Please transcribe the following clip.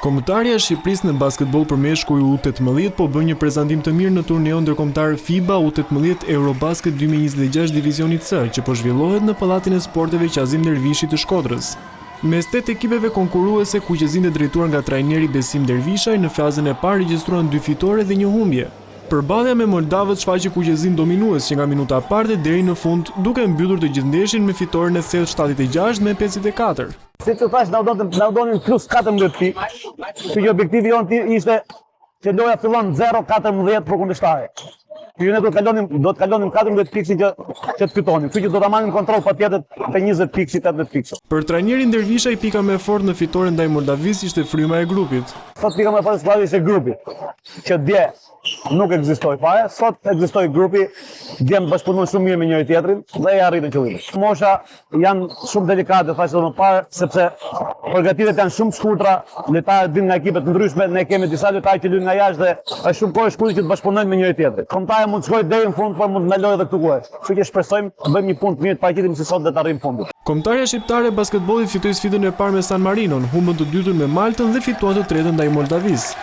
Kombëtarja e Shqipërisë në basketbol për meshkuj U18 po bën një prezantim të mirë në turneun ndërkombëtar FIBA U18 Eurobasket 2026 Divizioni C, që po zhvillohet në Pallatin e Sporteve Qazim Dervishi të Shkodrës. Mes 8 ekipeve konkurruese, kuqezindë drejtuar nga trajneri Besim Dervishaj, në fazën e parë regjistruan 2 fitore dhe 1 humbje. Përballja me Moldavët shfaqi kuqezin dominues që nga minuta e parë deri në fund, duke mbyllur të gjithë ndeshjen me fitoren e thellë 76 me 54. Si që thash, na u donin plus 14 pikë, që objektivi jonë ishte që loja fillon 0-14 për kundërshtari. Që ne do të kalonim 14 pikë që të fitonim, që do ta marrim kontroll patjetër te 20 pikë, 18 pikë. Për trajnerin Dervishaj, pika më e fortë në fitoren ndaj Moldavis ishte fryma e grupit. Sot pika më e fortë e ishte grupi, që dje nuk ekzistoi fare, sot ekzistoi grupi, dje bashkëpunuan shumë mirë me njëri tjetrin dhe e arritën qëllimin. Mosha janë shumë delikate, thashë më parë, sepse përgatitjet janë shumë shkurtra, lojtarët vinë nga ekipe të ndryshme, ne kemi disa lojtarë që luajnë nga jashtë dhe është shumë kohë e shkurtër që të bashkëpunojnë me njëri tjetrin. Kombëtarja mund të shkojë deri në fund, por mund të ndalojë edhe këtu ku është. Kështu që shpresojmë të bëjmë një punë të mirë të paraqitemi si sot dhe të arrijmë fundit. Kombëtarja shqiptare e basketbollit fitoi sfidën e parë me San Marinon, humbën të dytën me Maltën dhe fituan të tretën ndaj Moldavis.